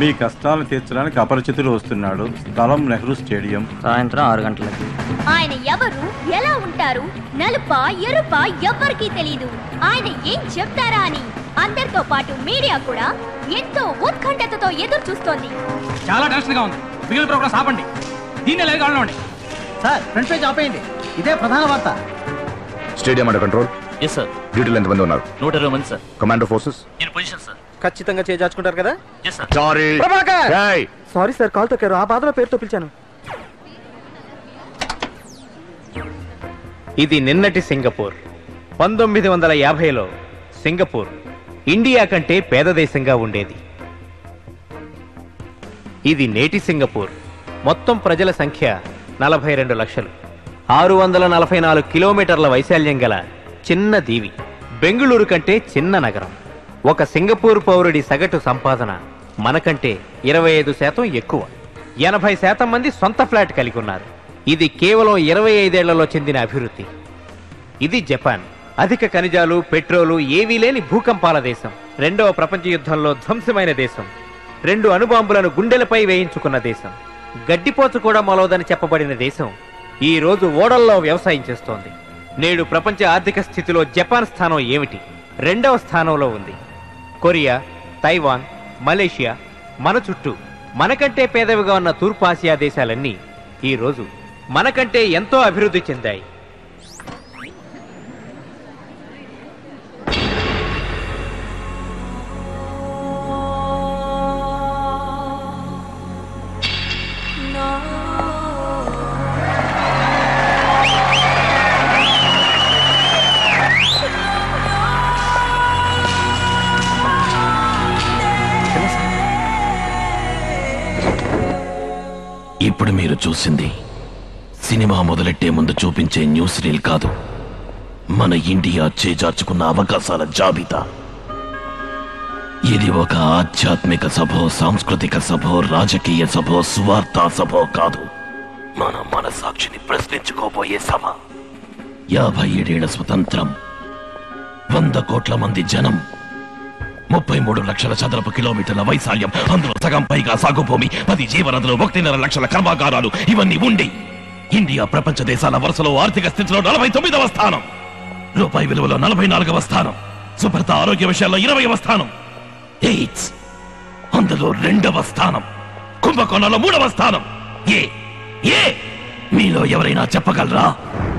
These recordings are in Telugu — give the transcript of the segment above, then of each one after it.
మీ కష్టాలను తీర్చడానికి అపరిచితుడు వస్తున్నాడు. స్థలం నెహ్రూ స్టేడియం. సాయంత్రం 6 గంటలకి. ఆయన ఎవరు, ఎలా ఉంటారు, నలుపా ఎరుపా ఎవ్వరికీ తెలియదు. ఆయన ఏం చెప్తారా అని అందరితో పాటు మీడియా కూడా ఎంతో ఉత్కంఠతతో ఎదురు చూస్తోంది. చాలా టెన్షన్ గా ఉంది. మిగిలిన ప్రోగ్రామ్స్ ఆపండి. దీన్ని లేదు కావాలండి సార్. ఫ్రంట్ పేజ్ ఆపేయండి. ఇదే ప్రధాన వార్త. Stadium under control. Yes sir. డ్యూటీలో ఎంతమంది ఉన్నారు? 120 మంది sir. Commando forces in position sir. ఖచ్చితంగా చేజార్చుకుంటారు కదా? Yes sir. Sorry sir, call తొక్కారు. ఆ బాధలో పేరుతో పిలిచాను. ఇది నిన్నటి సింగపూర్. 1950లో సింగపూర్ ఇండియా కంటే పేద దేశంగా ఉండేది. ఇది నేటి సింగపూర్. మొత్తం ప్రజల సంఖ్య 42 లక్షలు. 644 కిలోమీటర్ల వైశాల్యం గల చిన్న దీవి. బెంగుళూరు కంటే చిన్న నగరం. ఒక సింగపూర్ పౌరుడి సగటు సంపాదన మనకంటే 25% ఎక్కువ. 80% మంది సొంత ఫ్లాట్ కలిగి ఉన్నారు. ఇది కేవలం 25 ఏళ్లలో చెందిన అభివృద్ధి. ఇది జపాన్. అధిక ఖనిజాలు, పెట్రోలు ఏవీ లేని భూకంపాల దేశం. 2వ ప్రపంచ యుద్ధంలో ధ్వంసమైన దేశం. 2 అణుబాంబులను గుండెలపై వేయించుకున్న దేశం. గడ్డిపోచు కూడా మొలవదని చెప్పబడిన దేశం ఈ రోజు ఓడల్లో వ్యవసాయం చేస్తోంది. నేడు ప్రపంచ ఆర్థిక స్థితిలో జపాన్ స్థానం ఏమిటి? 2వ స్థానంలో ఉంది. కొరియా, తైవాన్, మలేషియా మన చుట్టూ మనకంటే పేదవిగా ఉన్న తూర్పు ఆసియా దేశాలన్నీ ఈ రోజు మనకంటే ఎంతో అభివృద్ధి చెందాయి. ఇప్పుడు మీరు చూసింది సినిమా మొదలెట్టే ముందు చూపించే న్యూస్ రీల్ కాదు, మన ఇండియా చేజార్చుకున్న అవకాశాల జాబితా. ఇది ఒక ఆధ్యాత్మిక సభో, సాంస్కృతిక సభో, రాజకీయ సభో, సువార్తా సభో కాదు. మన మనసాక్షిని ప్రశ్నించుకోబోయే సభ. 57 ఏళ్ల స్వతంత్రం, 100 కోట్ల మంది జనం, 33 లక్షల చదరపు కిలోమీటర్ల వైశాల్యం, అందులో సగం పైగా సాగుభూమి, 10 జీవనదులు, 1.5 లక్షల కర్మాగారాలు, ఇవన్నీ ఉండి ఇండియా ప్రపంచ దేశాల వరుసలో ఆర్థిక స్థితిలో 49వ స్థానం, రూపాయి విలువలో 44వ స్థానం, శుభ్రత ఆరోగ్య విషయాల్లో 20వ స్థానం, ఎయిడ్స్ అందులో 2వ స్థానం, కుంభకోణంలో 3వ స్థానం. ఏ మీలో ఎవరైనా చెప్పగలరా?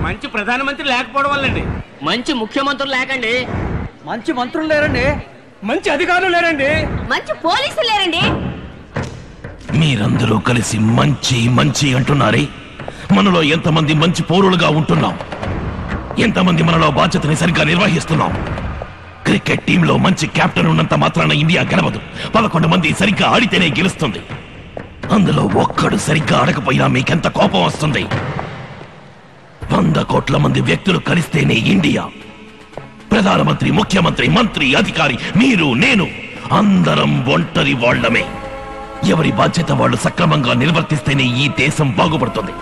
మంచి ప్రధానమంత్రి లేకపోవడం వల్లండి. మంచి ముఖ్యమంత్రులు లేకండి. మంచి మంత్రులు లేరండి. మంచి అధికారులు లేరండి. మంచి పోలీసులు లేరండి. మీరందరూ కలిసి మంచి మంచి అంటున్నారే, మనలో ఎంతమంది మంచి పౌరులుగా ఉంటున్నాం? ఎంతమంది మనలో బాధ్యతని సరిగ్గా నిర్వహిస్తున్నాం? క్రికెట్ టీంలో మంచి కెప్టెన్ ఉన్నంత మాత్రాన ఇండియా గెలవదు. 11 మంది సరిగ్గా ఆడితేనే గెలుస్తుంది. అందులో ఒక్కడు సరిగ్గా ఆడకపోయినా మీకెంత కోపం వస్తుంది? 100 కోట్ల మంది వ్యక్తులు కలిస్తేనే ఇండియా. ప్రధానమంత్రి, ముఖ్యమంత్రి, మంత్రి, అధికారి, మీరు, నేను అందరం ఒంటరి వాళ్ళమే. ఎవరి బాధ్యత వాళ్ళు సక్రమంగా నిర్వర్తిస్తేనే ఈ దేశం బాగుపడుతుంది.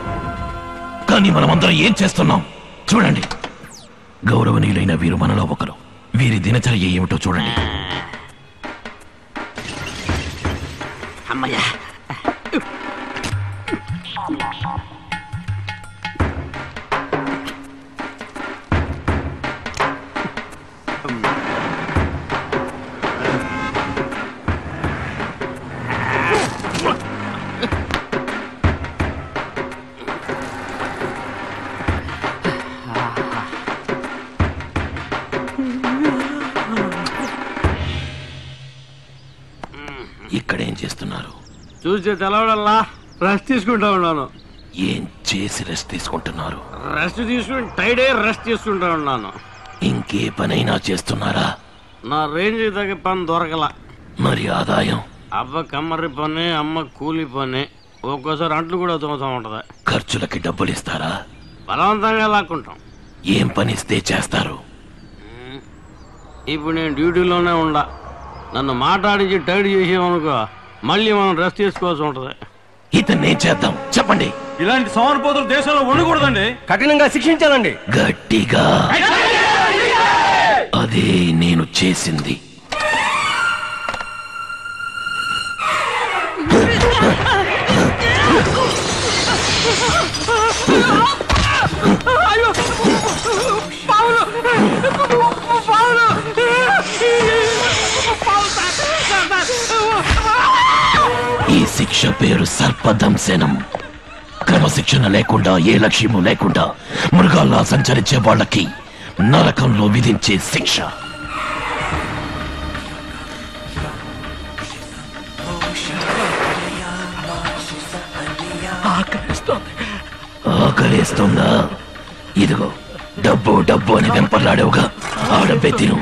కానీ మనమందరం ఏం చేస్తున్నాం చూడండి. గౌరవనీయులైన వీరు మనలో ఒకరు. వీరి దినచర్య ఏమిటో చూడండి. అమ్మయ్యా. ఇక్కడేం చేస్తున్నారు? చూసి తెలవడల్లా రెస్ట్ తీసుకుంటా ఉన్నాను. ఏం చేసి రెస్ట్ తీసుకుంటున్నారు? రెస్ట్ తీసుకుని టైడే రెస్ట్ తీసుకుంటా ఉన్నాను. ఇంకే పనైనా చేస్తున్నారా? నా రేంజ్ తగ్గ పని దొరకల. మరి ఆదాయం? అవ్వ కమ్మరి పని, అమ్మ కూలి పని, ఒక్కోసారి అంట్లు కూడా తోముతా ఉంటది. ఖర్చులకి డబ్బులు ఇస్తారా? బలవంతంగా లాక్కుంటాం. ఏం పనిస్తే చేస్తారు? ఇప్పుడు నేను డ్యూటీలోనే ఉండా. నన్ను మాట్లాడించి టైడ్ చేసేమనుకో మళ్ళీ మనం రెస్ట్ తీసుకోవాల్సి ఉంటది. ఇతన్నే చేద్దాం చెప్పండి. ఇలాంటి సోమరిపోతులు దేశంలో ఉండకూడదండి. కఠినంగా శిక్షించాలండి. గట్టిగా. అదే నేను చేసింది. ఈ శిక్ష పేరు సర్పదంశనం. క్రమశిక్షణ లేకుండా, ఏ లక్ష్యము లేకుండా మృగాల్లా సంచరించే వాళ్ళకి నరకంలో విధించే శిక్ష. ఆకలేస్తుందా? ఇదిగో డబ్బు డబ్బు అని వెంపర్లాడేవుగా, ఆ డబ్బే తిను.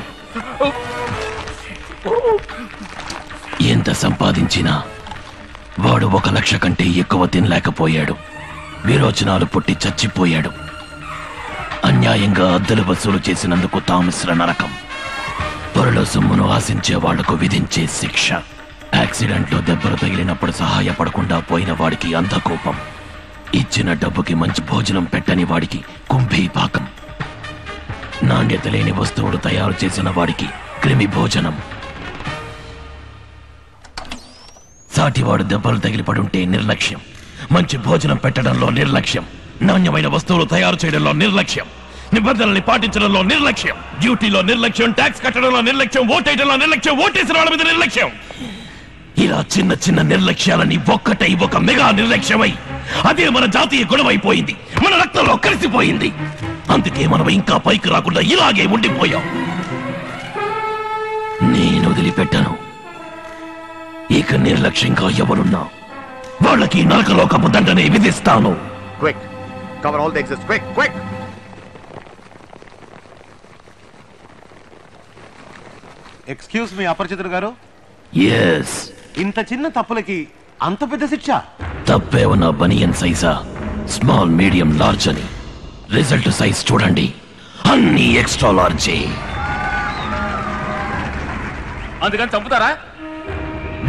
ఎంత సంపాదించినా వాడు 1 లక్ష కంటే ఎక్కువ తినలేకపోయాడు. విరోచనాలు పుట్టి చచ్చిపోయాడు. అన్యాయంగా అద్దెలు వసూలు చేసినందుకు తామిశ్ర నరకం. పరుల సొమ్మును ఆశించే వాళ్లకు విధించే శిక్ష. యాక్సిడెంట్లో దెబ్బలు తగిలినప్పుడు సహాయపడకుండా పోయిన వాడికి అంధకోపం. ఇచ్చిన డబ్బుకి మంచి భోజనం పెట్టని వాడికి కుంభీపాకం. నాణ్యత లేని వస్తువులు తయారు చేసిన వాడికి క్రిమి భోజనం. సాటివాడు దెబ్బలు తగిలిపడుంటే నిర్లక్ష్యం. మంచి భోజనం పెట్టడంలో నిర్లక్ష్యం. నాణ్యమైన వస్తువులు తయారు చేయడంలో నిర్లక్ష్యం. నిబంధనల్ని పాటించడంలో నిర్లక్ష్యం. డ్యూటీలో నిర్లక్ష్యం. ట్యాక్స్ కట్టడంలో నిర్లక్ష్యం. ఓటేయడంలో నిర్లక్ష్యం. ఓటేసిన వాళ్ళ మీద నిర్లక్ష్యం. ఇలా చిన్న చిన్న నిర్లక్ష్యాలని ఒక్కటై ఒక మెగా నిర్లక్ష్యమై అదే మన జాతీయ గుణమైపోయింది. మన రక్తంలో కలిసిపోయింది. అందుకే మనం ఇంకా పైకి రాకుండా ఇలాగే ఉండిపోయాం. నేను వదిలిపెట్టాను. ఇక నిర్లక్ష్యంగా ఎవరున్నా వాళ్ళకి నరకలోకపు దండనే విధిస్తాను. Quick, cover all the exits. Quick, quick. Excuse me అపరిచితుడు గారు, ఎస్. ఇంత చిన్న తప్పులకి అంత పెద్ద శిక్ష? తప్పేమన్నా బనియన్ సైజా, స్మాల్, మీడియం, లార్జ్ అని రిజల్ట్ సైజ్ చూడండి, అన్ని ఎక్స్ట్రా లార్జే. అందుకని చంపుతారా?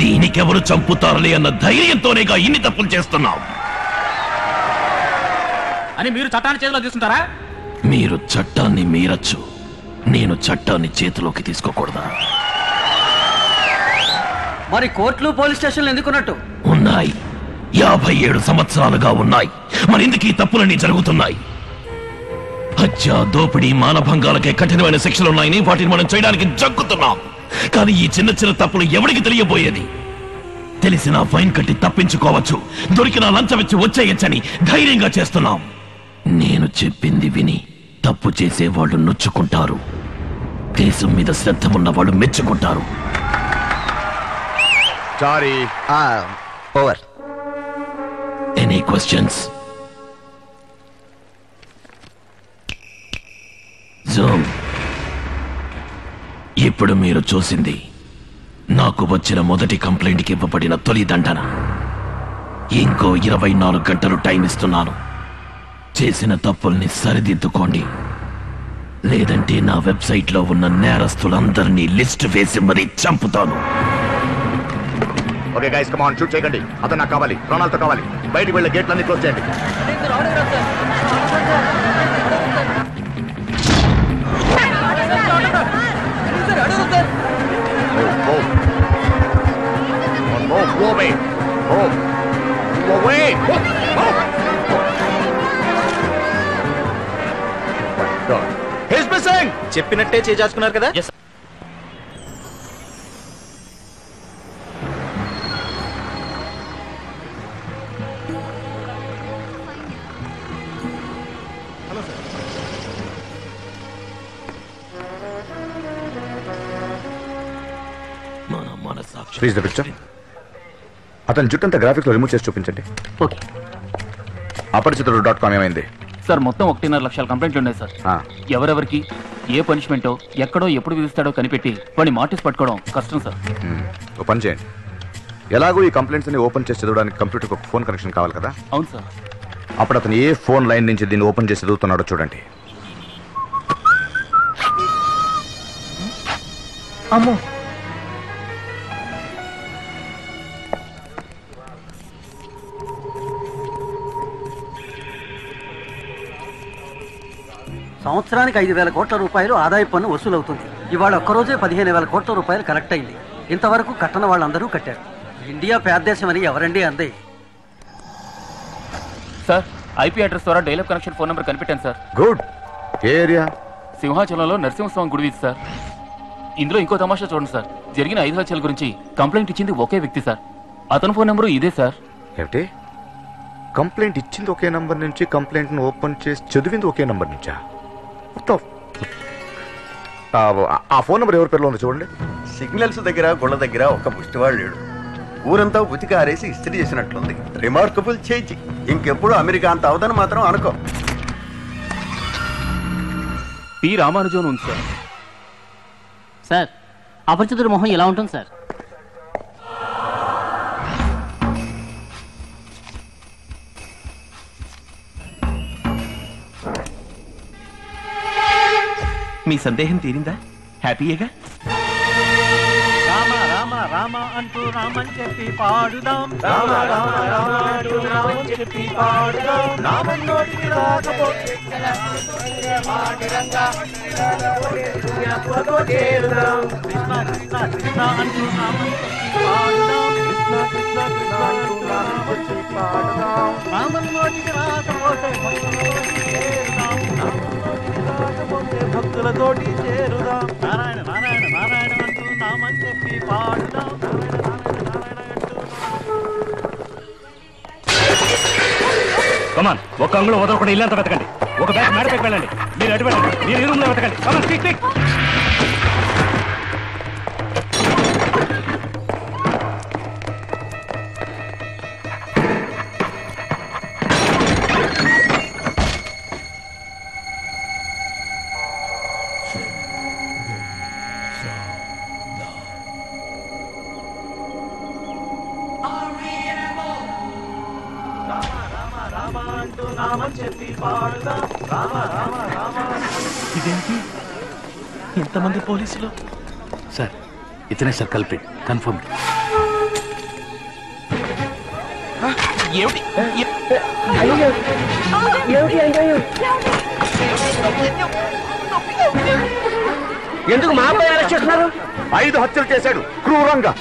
దీనికెవరు చంపుతారులే అన్న ధైర్యంతోనేగా ఇన్ని తప్పులు చేస్తున్నాం. అని మీరు చట్టాన్ని చేతిలో తీసుకుంటారా? మీరు చట్టాన్ని మీరచ్చు, నేను చట్టాన్ని చేతిలోకి తీసుకోకూడదా? మరి కోర్టులు పోలీస్ స్టేషన్లు ఎందుకున్నట్టు? ఉన్నాయి. 57 సంవత్సరాలుగా ఉన్నాయి. మరి ఎందుకు ఈ తప్పులన్నీ జరుగుతున్నాయి? హత్య, దోపిడీ, మానభంగాలకే కఠినమైన శిక్షలున్నాయని వాటిని మనం చేయడానికి జగ్గుతున్నాం. కానీ ఈ చిన్న చిన్న తప్పులు ఎవరికి తెలియబోయేది? తెలిసినా ఫైన్ కట్టి తప్పించుకోవచ్చు, దొరికినా లంచం ఇచ్చి వచ్చేయచ్చని ధైర్యంగా చేస్తున్నాం. నేను చెప్పింది విని తప్పు చేసేవాళ్ళు నొచ్చుకుంటారు. దేశం మీద శ్రద్ధ ఉన్న వాళ్ళు మెచ్చుకుంటారు. Sorry. Over. Any questions? Zoom. ఇప్పుడు మీరు చూసింది నాకు వచ్చిన మొదటి కంప్లైంట్కి ఇవ్వబడిన తొలి దండన. ఇంకో 24 గంటలు టైం ఇస్తున్నాను. చేసిన తప్పుల్ని సరిదిద్దుకోండి, లేదంటే నా వెబ్సైట్లో ఉన్న నేరస్తులందరినీ లిస్ట్ వేసి మరీ చంపుతాను. Okay guys, come on, shoot చేయకండి. అతను నాకు కావాలి, ప్రాణాలతో కావాలి. బయటికి వెళ్ళే గేట్లన్నీ క్లోజ్ చేయండి. Go away. Go away. He's missing. చెప్పినట్టే చేజార్చుకున్నారు కదా. Please the picture. అతని జుట్టంతా గ్రాఫిక్స్ లో రిమూవ్ చేసి చూపించండి. ఓకే అపరిచితుడు.com ఏమైంది సార్? మొత్తం 1.5 లక్షల కంప్లైంట్లు ఉన్నాయి సార్. ఎవరెవరికి ఏ పనిష్మెంటో ఎక్కడో ఎప్పుడు విధిస్తాడో కనిపెట్టి వాడిని మార్టిస్ పట్టుకోవడం కష్టం సార్. ఓ పని చేయండి. ఎలాగో ఈ కంప్లైంట్స్ ని ఓపెన్ చేసి చదవడానికి కంప్యూటర్ ఒక ఫోన్ కనెక్షన్ కావాలి కదా. అవును సార్. అప్పుడు అతను ఏ ఫోన్ లైన్ నుంచి దీన్ని ఓపెన్ చేసి చదువుతున్నాడో చూడండి. అమ్మో, సంవత్సరానికి 5,000 కోట్ల రూపాయలు ఆదాయ పన్ను వసూలవుతుంది. ఇవాళ ఒక్కరోజే 15,000 కోట్ల రూపాయలు కలెక్ట్ అయింది. ఇంతవరకు కట్టన వాళ్ళందరూ కట్టారు. ఇండియా పేద దేశం అని ఎవరండి అందే? సార్ ఐపీ అడ్రస్ ద్వారా డైలప్ కనెక్షన్ ఫోన్ నెంబర్ కనిపెట్టాను సార్. గుడ్. ఏరియా? సింహాచలంలో నరసింహస్వామి గుడి వీధి సార్. ఇందులో ఇంకో తమాషా చూడండి సార్. జరిగిన 5 హత్యల గురించి కంప్లైంట్ ఇచ్చింది ఒకే వ్యక్తి సార్. అతని ఫోన్ నెంబరు ఇదే సార్. ఏమిటి? కంప్లైంట్ ఇచ్చింది ఒకే నంబర్ నుంచి, కంప్లైంట్ ఓపెన్ చేసి చదివింది ఒకే నంబర్ నుంచా? ఆ ఫోన్ నెంబర్ ఎవరి పేరులో ఉంది చూడండి. సిగ్నల్స్ దగ్గర గుళ్ళ దగ్గర ఒక ముష్టివాడు లేడు. ఊరంతా ఉతికి ఆరేసి ఇస్త్రీ చేసినట్లుంది. Remarkable change. ఇంకెప్పుడు అమెరికా అంత అవదని మాత్రం అనుకో. పి రామానుజన్ ఉంది సార్. సార్ అపరిచితుడి మొహం ఎలా ఉంటుంది సార్? మీ సందేహం తీరిందా? హ్యాపీయేగా? రామ రామ రామ అంటూ రామని చెప్పి పాడుదాం. రామ రామ రామ అంటూ రామని చెప్పి పాడుదాం. నామం నోటికి రాకపోతే కృష్ణ కృష్ణ కృష్ణ అంటూ రామని చెప్పి పాడుదాం. కృష్ణ కృష్ణ కృష్ణ అంటూ రామని చెప్పి పాడుదాం. నామం నోటికి రాకపోతే భక్తులతోటి చేరుదాం. నారాయణ నారాయణ నారాయణ అంటూ నామని చెప్పి పాడుదాం. కమాన్, ఒక అంగుళం వదలకుండా ఇల్లంతా వెతకండి. ఒక బ్యాగ్ మేడపైకి వెళ్ళండి. మీరు అటు వెళ్ళండి. మీరు ఈ రూమ్ లో వెతకండి. కమాన్, క్విక్ క్విక్. ఇదేంటి ఇంతమంది పోలీసులు? సార్ ఇతనే సార్ కల్ప్రిట్, కన్ఫర్మ్. ఏమిటి? ఎందుకు మా అబ్బాయి అరెస్ట్ చేస్తున్నారు? 5 హత్యలు చేశాడు క్రూరంగా.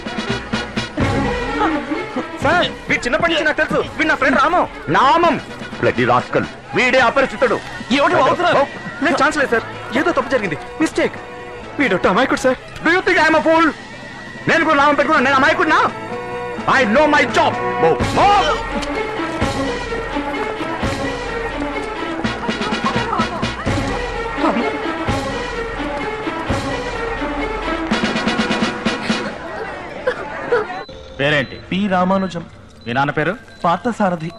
సార్ వీడు చిన్నప్పటి నుంచి నాకు తెలుసు. వీడు నా ఫ్రెండ్ రాము. నామం బ్లడీ రాస్కల్. వీడే అపరిచితుడు. ఏమిటి అవుతున్నారు? లేదు, ఛాన్స్ లేదు సార్. ఏదో తప్పు జరిగింది, మిస్టేక్. వీడు అమాయకుడు sir. Do you think I'm a fool? నేను కూడా నామం పెట్టుకున్నా. నేను అమాయకుడినా? I know my job. పేరేంటి? పి రామానుజం. మీ నాన్న పేరు? పార్థసారథి.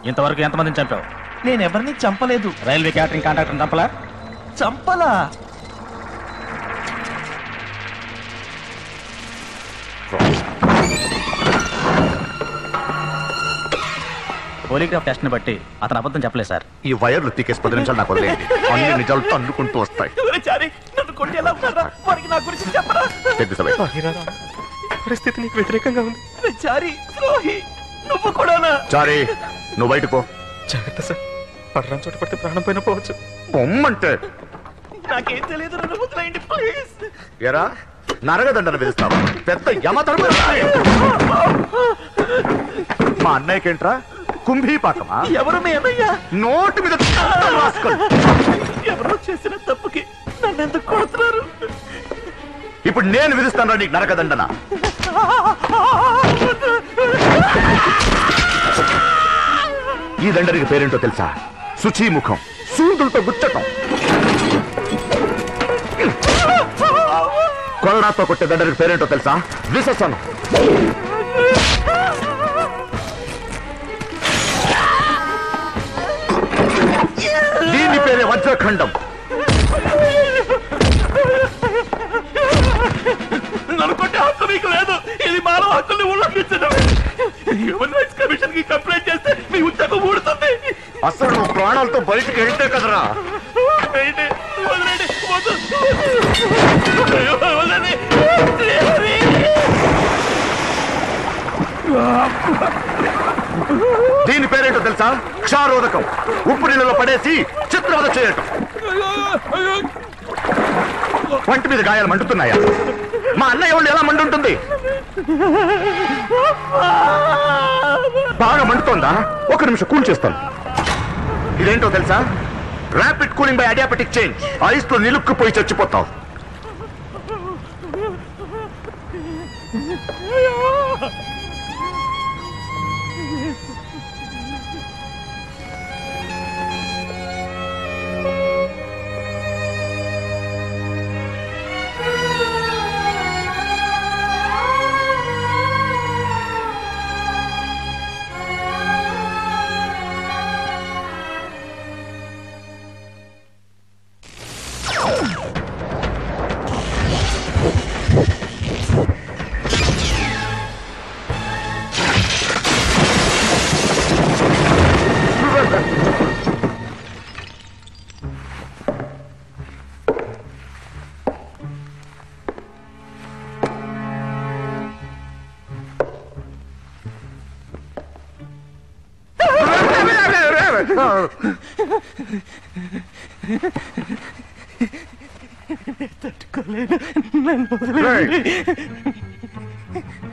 ఇంతవరకు ఎంతమందిని చంపావు? నేనెవరిని చంపలేదు. రైల్వే క్యాటరింగ్ కాంట్రాక్టర్ చంపలా? చంపలా. పోలీగ్రాఫ్ టెస్ట్ ని బట్టి అతను అబద్ధం చెప్పలేదు సార్. ఈ వైర్లు తీకేసి 10 నిమిషాలు నాకు వదిలేయండి. అన్ని నిజాలు తన్నుకుంటూ వస్తాయి. పరిస్థితి నీకు వ్యతిరేకంగా ఉంది. నువ్వు కూడా చారీ, నువ్వు బయటకు పో. జాగ్రత్త సార్, పడరాని చోట పడితే ప్రాణం పైన పోవచ్చు. పొమ్మంటే నాకేం తెలియదు. ప్లీజ్. ఎరా నరగదండన పిలుస్తావా? పెద్ద యమధర్మ. మా అన్నయ్యకేంట్రా కుంభీపాకమా? ఎవరు మీ అన్నయ్య? నోటు మీద ఎవరో చేసిన తప్పుకి నన్ను ఎందుకు కొడుతున్నారు? ఇప్పుడు నేను విధిస్తాను నీకు నరకదండన. ఈ దండనికి పేరేంటో తెలుసా? శుచీముఖం. సూదులతో గుచ్చటం. కొరడాతో కొట్టే దండనికి పేరేంటో తెలుసా? విశసనం. దీని పేరే వజ్రఖండం. నన్ను కొట్టే హక్కు మీకు లేదు. ఇది మానవ హక్కుల్ని ఉల్లంఘించడం. హ్యూమన్ రైట్స్ కమిషన్ కి కంప్లైంట్ చేస్తే మీ ఉద్యోగం ఊడుతుంది. అసలు నువ్వు ప్రాణాలతో బయటికి వెళ్తే కదరా. దీని పేరేంటో తెలుసా? క్షారోదకం. ఉప్పు నీళ్ళలో పడేసి చిత్రవద చేయటం. వంటి మీద గాయాలు మండుతున్నాయా? మా అన్నయ్య వాళ్ళు ఎలా మండుంటుంది? బాగా మండుతోందా? 1 నిమిషం కూల్ చేస్తాను. ఇదేంటో తెలుసా? Rapid cooling by adiabatic change. Ice తో నిలుక్కుపోయి చచ్చిపోతావు.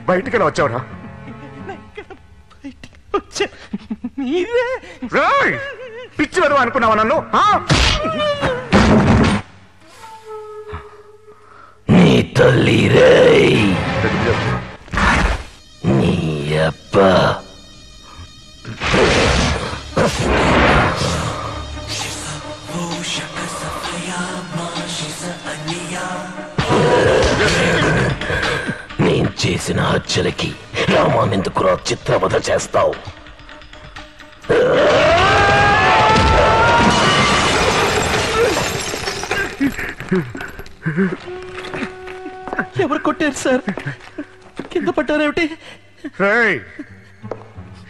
బయటికి వచ్చావురా? పిచ్చి వెదవ అనుకున్నావా నన్ను? నీ తల్లి రే, నీ అప్ప. నేను చేసిన హత్యలకి రామానెందుకురా చిత్రవధ చేస్తావు? ఎవరు కొట్టారు సార్? కింద పట్టారేమిటి?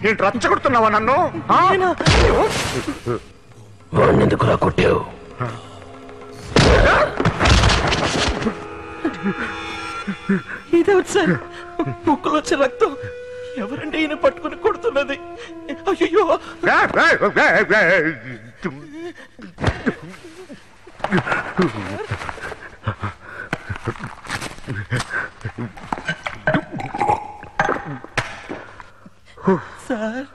ఏంటి రచ్చగొడుతున్నావా నన్ను? వాణ్ణెందుకురా కొట్టావు? ఇదేమిటి సార్? ముక్కులో వచ్చే రక్తం. ఎవరంటే ఈయన పట్టుకుని కొడుతున్నది? అయ్యో! సార్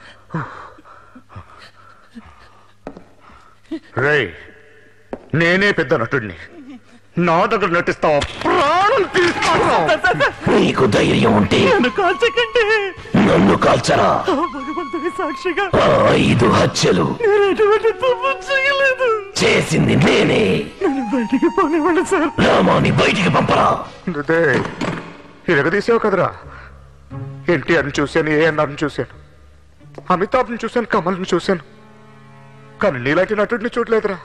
రేయ్, నేనే పెద్ద నటుడిని. నా దగ్గర నటిస్తావా? ప్రాణం తీస్తాను. నీకు ధైర్యం ఉంటే నన్ను కాల్చకండి. నన్ను కాల్చరా? భగవంతుని సాక్షిగా 5 హత్యలు నేను ఎటువంటి తప్పు చేయలేదు. చేసింది నేనే. నన్ను బయటికి పోనివ్వండి సార్. రామాని బయటికి పంపరా. ఇరగదీసావు కదరా. ఎన్టీఆర్ని చూశాను, ఏఎన్ఆర్ని చూశాను, అమితాబ్ని చూశాను, కమల్ని చూశాను, కానీ నీలాంటి నటుడిని చూడలేదురా.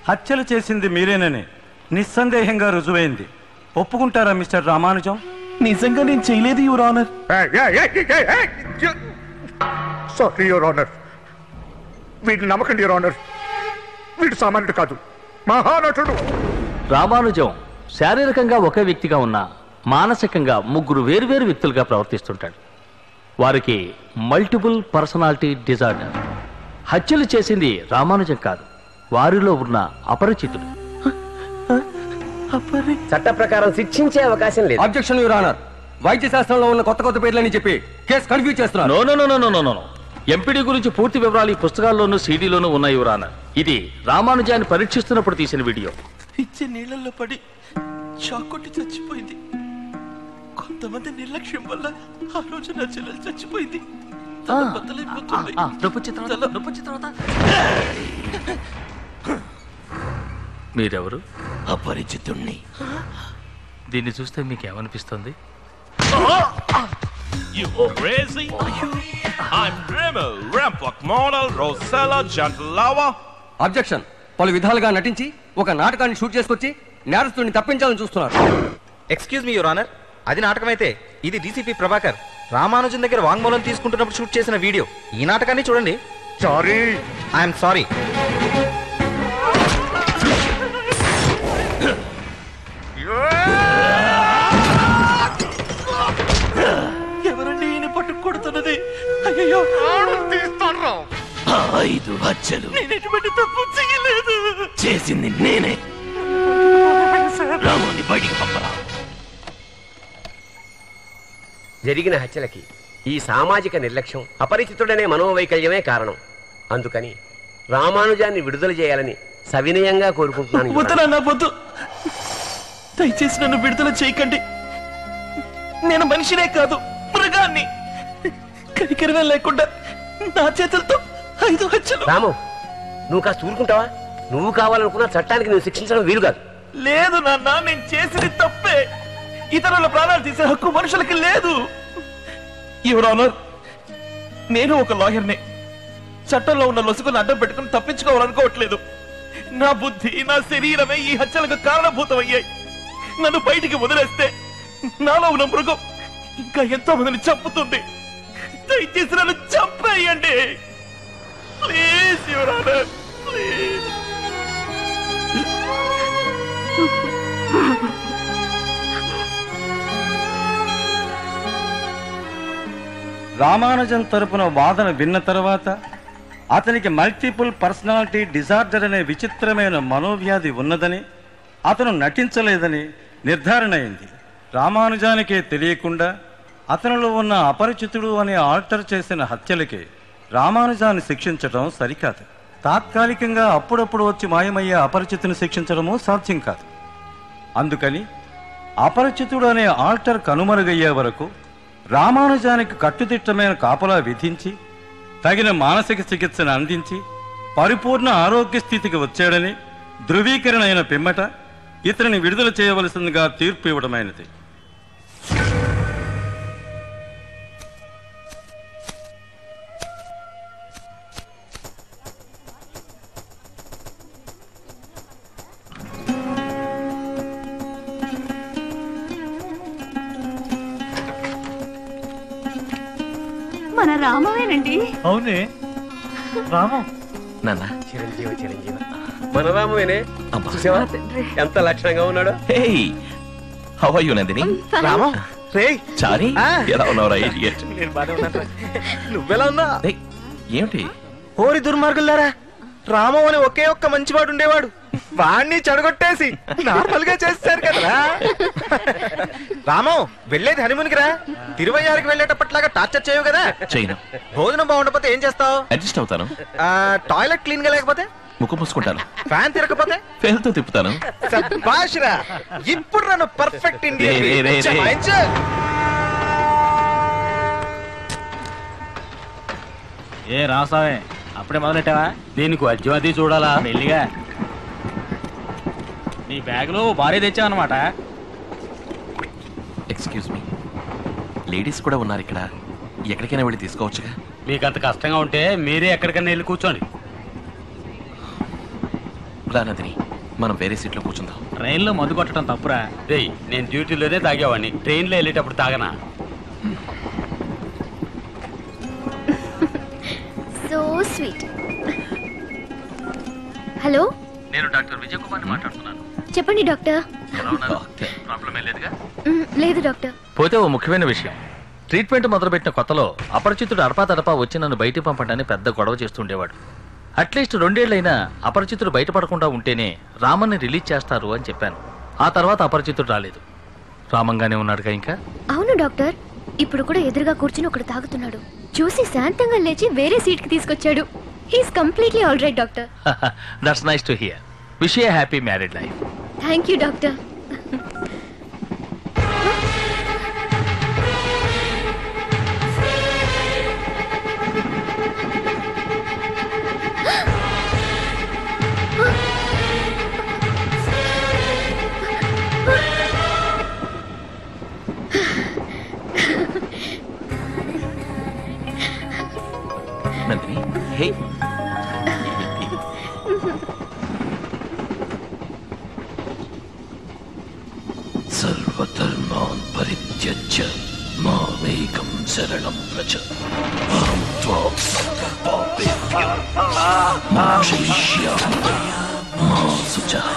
హత్యలు చేసింది మీరేనని నిస్సందేహంగా రుజువైంది. ఒప్పుకుంటారా మిస్టర్ రామానుజం? నిజంగా నేను చేయలేదు your honour. Sorry your honour. వీడిని నమ్మకండి యువర్ ఆనర్. వీడు సామాన్యుడు కాదు, మహానటుడు. రామానుజం శారీరకంగా ఒకే వ్యక్తిగా ఉన్న మానసికంగా ముగ్గురు వేరువేరు వ్యక్తులుగా ప్రవర్తిస్తుంటాడు. వారికి మల్టిపుల్ పర్సనాలిటీ డిజార్డర్. హత్యలు చేసింది రామానుజం కాదు, వారిలో ఉన్న అపరిచితుడు. చట్ట ప్రకారం శిక్షించే అవకాశం లేదు. Objection your honour. వైద్య శాస్త్రంలో ఉన్న కొత్త కొత్త పేర్లని చెప్పి కేసు కన్ఫ్యూజ్ చేస్తున్నారు. No no no no no no. MPD గురించి పూర్తి వివరాలు ఈ పుస్తకాల్లోనూ సీడీలోనూ ఉన్నాయి యువర్ ఆనర్. ఇది రామానుజాన్ని పరీక్షిస్తున్నప్పుడు తీసిన వీడియో. ఇచ్చే నీళ్ళల్లో పడి షాక్ కొట్టి చచ్చిపోయింది. కొంతమంది నిర్లక్ష్యం వల్ల ఆ రోజు నా చెల్లెలు చచ్చిపోయింది. మీరెవరు? అపరిచితుణ్ణి. దీన్ని చూస్తే మీకేమనిపిస్తుంది? You crazy? I'm Dremel, Rampok model, Rosella, gentle lover. Objection. పలు విధాలుగా నటించి ఒక నాటకాన్ని షూట్ చేసుకొచ్చి నేరస్తుడిని తప్పించాలని చూస్తున్నారు. ఎక్స్క్యూజ్ మీ యువర్ ఆనర్, అది నాటకమైతే ఇది డీసీపీ ప్రభాకర్ రామానుజన్ దగ్గర వాంగ్మూలం తీసుకుంటున్నప్పుడు షూట్ చేసిన వీడియో. ఈ నాటకాన్ని చూడండి. Sorry, I'm sorry. ఎవరండి ఈయన పట్టు కొడుతున్నది? అయ్యో, 5 హత్యలు. నేను ఎటువంటి తప్పు చేయలేదు. చేసింది నేనే. రాముని బయటికి పంపరా. జరిగిన హత్యలకి ఈ సామాజిక నిర్లక్ష్యం, అపరిచితుడనే మనోవైకల్యమే కారణం. అందుకని రామానుజాన్ని విడుదల చేయాలని సవినయంగా కోరుకుంటున్నాను. వద్దునన్నా వద్దు, దయచేసి నన్ను విడుదల చేయకండి. నేను మనిషినే కాదు, మృగాన్ని. కనికరమే లేకుండా నా చేతులతో 5 హత్యలు. రాము, నువ్వు కాస్త ఊరుకుంటావా? నువ్వు కావాలనుకున్న చట్టానికి నువ్వు శిక్షించడం వీలు కాదు. లేదు నాన్న, నేను చేసింది తప్పే. ఇతరుల ప్రాణాలు తీసే హక్కు మనుషులకి లేదు. యువర్ ఆనర్, నేను ఒక లాయర్ని. చట్టంలో ఉన్న లొసుగును అడ్డం పెట్టుకుని తప్పించుకోవాలనుకోవట్లేదు. నా బుద్ధి, నా శరీరమే ఈ హత్యలకు కారణభూతమయ్యాయి. నన్ను బయటికి వదిలేస్తే నాలో ఉన్న మృగం ఇంకా ఎంతో మందిని చంపుతుంది. దయచేసి నన్ను చంపేయండి please your honour, please. Ramanujan తరపున వాదన విన్న తర్వాత అతనికి మల్టిపుల్ పర్సనాలిటీ డిజార్డర్ అనే విచిత్రమైన మనోవ్యాధి ఉన్నదని, అతను నటించలేదని నిర్ధారణ అయింది. రామానుజానికే తెలియకుండా అతనిలో ఉన్న అపరిచితుడు అనే ఆల్టర్ చేసిన హత్యలకి రామానుజాన్ని శిక్షించడం సరికాదు. తాత్కాలికంగా అప్పుడప్పుడు వచ్చి మాయమయ్యే అపరిచితుని శిక్షించడము సాధ్యం కాదు. అందుకని అపరిచితుడు అనే ఆల్టర్ కనుమరుగయ్యే వరకు రామానుజానికి కట్టుదిట్టమైన కాపలా విధించి తగిన మానసిక చికిత్సను అందించి పరిపూర్ణ ఆరోగ్య స్థితికి వచ్చాడని ధృవీకరణ అయిన పిమ్మట ఇతనిని విడుదల చేయవలసిందిగా తీర్పు ఇవ్వడమైనది. మన రామవేనండి. అవునే, రామం. నాన్న చిరంజీవి, చిరంజీవి మన రామవేనే. చూసావా ఎంత లక్షణంగా ఉన్నాడు. How are you Nandini? Ramam రే చారి, ఎలా ఉన్నావురా ఇడియట్? నేను బానే ఉన్నాను. నువ్వెలా ఉన్నా? ఏమిటి? ఓరి దుర్మార్గులారా, రామం అని ఒకే ఒక్క మంచివాడు ఉండేవాడు. వాణ్ణి చెడగొట్టేసి నార్మల్ గా చేస్తారు కదరా. రామం, వెళ్ళేది హనీమూన్కి రా. తిరువయ్యారికి వెళ్ళేటప్పట్లాగా టార్చర్ చేయవు కదా. చేయను. భోజనం బాగుండకపోతే ఏం చేస్తావు? అడ్జస్ట్ అవుతాను. టాయిలెట్ క్లీన్ గా లేకపోతే? ముక్కు పూసుకుంటాను. ఫ్యాన్ తిరగకపోతే? ఫెయిల్తో తిప్పుతాను. శభాష్ రా, ఇప్పుడు నన్ను పర్ఫెక్ట్ ఇండియా. ఏ రాసావే, అప్పుడే మొదలెట్టావా? దీనికి వద్యం అది చూడాలా? మెల్లిగా. నీ బ్యాగులో భారీ తెచ్చావన్నమాట. ఎక్స్క్యూజ్ మీ, లేడీస్ కూడా ఉన్నారు ఇక్కడ. ఎక్కడికైనా వెళ్ళి తీసుకోవచ్చుగా? మీకు అంత కష్టంగా ఉంటే మీరే ఎక్కడికైనా వెళ్ళి కూర్చోండి. నందిని, మనం వేరే సీట్లో కూర్చుందాం. ట్రైన్లో మందు కొట్టడం తప్పురా. రేయ్, నేను డ్యూటీలోనే తాగేవాడిని, ట్రైన్లో వెళ్ళేటప్పుడు తాగనా? So sweet. హలో, నేను డాక్టర్ విజయ్ కుమార్ని మాట్లాడుతున్నాను. చెప్పండి డాక్టర్. ఎలా ఉన్నారు? ప్రాబ్లం ఏం లేదుగా? లేదు డాక్టర్. పోతే ఓ ముఖ్యమైన విషయం, ట్రీట్మెంట్ మొదలుపెట్టిన కొత్తలో అపరిచితుడు అడపాదడపా వచ్చి నన్ను బయటికి పంపడాన్ని పెద్ద గొడవ చేస్తుండేవాడు. అట్లీస్ట్ 2 ఏళ్లైనా అపరిచితుడు బయటపడకుండా ఉంటేనే రామన్ని రిలీజ్ చేస్తారు అని చెప్పాను. ఆ తర్వాత అపరిచితుడు రాలేదు. రామంగానే ఉన్నాడుగా ఇంకా? అవును డాక్టర్, ఇప్పుడు కూడా ఎదురుగా కూర్చుని ఒకడు తాగుతున్నాడు. చూసి శాంతంగా లేచి వేరే సీట్ కి తీసుకొచ్చాడు. He's completely all right doctor. That's nice to hear. Wish you happy married life. Thank you doctor. Nandini, hey, సర్వధర్మాన్ పరిత్యజ్య మామేకం శరణం వ్రజ అహం త్వాం సర్వపాపేభ్యో మోక్షయిష్యామి మా శుచః.